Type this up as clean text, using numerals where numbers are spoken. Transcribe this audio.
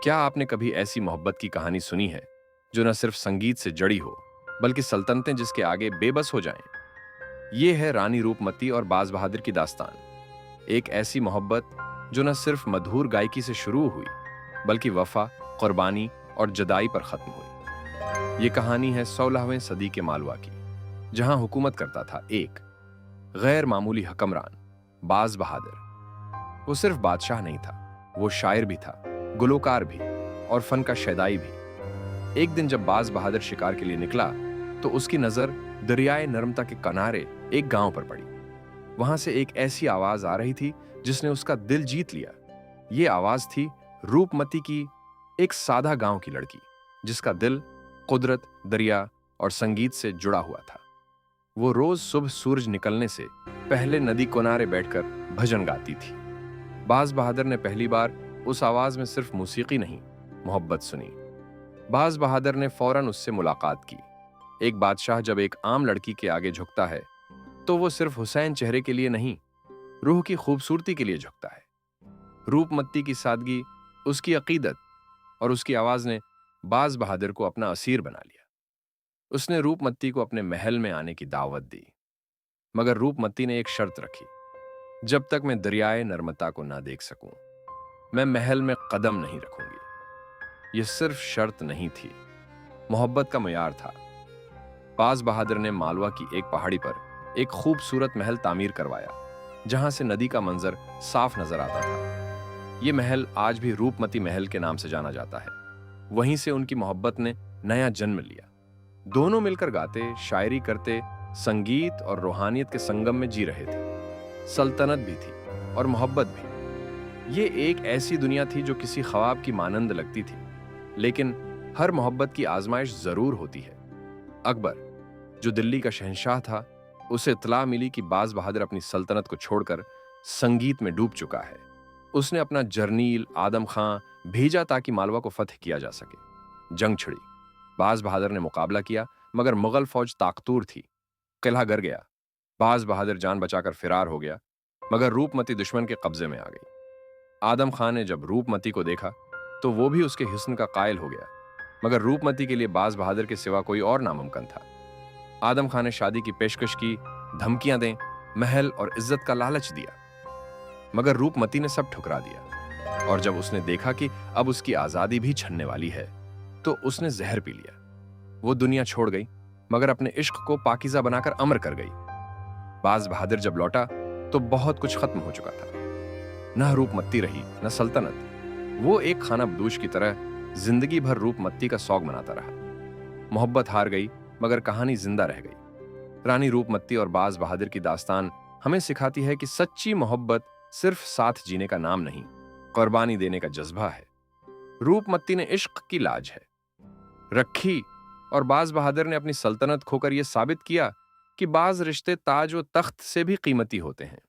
क्या आपने कभी ऐसी मोहब्बत की कहानी सुनी है जो न सिर्फ संगीत से जड़ी हो बल्कि सल्तनतें जिसके आगे बेबस हो जाएं? ये है रानी रूपमती और बाज बहादुर की दास्तान। एक ऐसी मोहब्बत जो न सिर्फ मधुर गायकी से शुरू हुई बल्कि वफा, कुर्बानी और जुदाई पर खत्म हुई। ये कहानी है 16वीं सदी के मालवा की, जहां हुकूमत करता था एक गैर मामूली हुक्मरान, बाज बहादुर। वो सिर्फ बादशाह नहीं था, वो शायर भी था, गुलकार भी और फन का शैदाई भी। एक दिन जब बाज बहादुर शिकार के लिए निकला तो उसकी नजर दरियाए नर्मदा के किनारे एक गांव पर पड़ी। वहां से एक ऐसी आवाज आ रही थी जिसने उसका दिल जीत लिया। ये आवाज थी रूपमती की, एक सादा गांव की लड़की जिसका दिल कुदरत, दरिया और संगीत से जुड़ा हुआ था। वो रोज सुबह सूरज निकलने से पहले नदी किनारे बैठकर भजन गाती थी। बाज बहादुर ने पहली बार उस आवाज में सिर्फ मौसीकी नहीं, मोहब्बत सुनी। बाज बहादुर ने फौरन उससे मुलाकात की। एक बादशाह जब एक आम लड़की के आगे झुकता है तो वो सिर्फ हुसैन चेहरे के लिए नहीं, रूह की खूबसूरती के लिए झुकता है। रूपमती की सादगी, उसकी अकीदत और उसकी आवाज ने बाज बहादुर को अपना असीर बना लिया। उसने रूपमती को अपने महल में आने की दावत दी, मगर रूपमती ने एक शर्त रखी, जब तक मैं दरियाए नर्मदा को ना देख सकूं मैं महल में कदम नहीं रखूंगी। यह सिर्फ शर्त नहीं थी, मोहब्बत का मयार था। बाज बहादुर ने मालवा की एक पहाड़ी पर एक खूबसूरत महल तामीर करवाया, जहां से नदी का मंजर साफ नजर आता था। यह महल आज भी रूपमती महल के नाम से जाना जाता है। वहीं से उनकी मोहब्बत ने नया जन्म लिया। दोनों मिलकर गाते, शायरी करते, संगीत और रूहानियत के संगम में जी रहे थे। सल्तनत भी थी और मोहब्बत भी। ये एक ऐसी दुनिया थी जो किसी ख्वाब की मानंद लगती थी, लेकिन हर मोहब्बत की आजमाइश जरूर होती है। अकबर, जो दिल्ली का शहंशाह था, उसे इत्तला मिली कि बाज बहादुर अपनी सल्तनत को छोड़कर संगीत में डूब चुका है। उसने अपना जर्नील आदम खां भेजा ताकि मालवा को फतह किया जा सके। जंग छिड़ी। बाज बहादुर ने मुकाबला किया, मगर मुगल फौज ताकतूर थी। किला गिर गया। बाज बहादुर जान बचाकर फिरार हो गया, मगर रूपमती दुश्मन के कब्जे में आ गई। आदम खान ने जब रूपमती को देखा तो वो भी उसके हुस्न का कायल हो गया, मगर रूपमती के लिए बाज बहादुर के सिवा कोई और नामुमकिन था। आदम खान ने शादी की पेशकश की, धमकियां दें, महल और इज्जत का लालच दिया, मगर रूपमती ने सब ठुकरा दिया। और जब उसने देखा कि अब उसकी आजादी भी छनने वाली है तो उसने जहर पी लिया। वो दुनिया छोड़ गई, मगर अपने इश्क को पाकीज़ा बनाकर अमर कर गई। बाज बहादुर जब लौटा तो बहुत कुछ खत्म हो चुका था। न रूपमती रही, न सल्तनत। वो एक खाना बदूश की तरह जिंदगी भर रूपमती का सौग मनाता रहा। मोहब्बत हार गई, मगर कहानी जिंदा रह गई। रानी रूपमती और बाज बहादुर की दास्तान हमें सिखाती है कि सच्ची मोहब्बत सिर्फ साथ जीने का नाम नहीं, कुर्बानी देने का जज्बा है। रूपमती ने इश्क की लाज है रखी, और बाज बहादुर ने अपनी सल्तनत खोकर यह साबित किया कि बाज रिश्ते ताज व तख्त से भी कीमती होते हैं।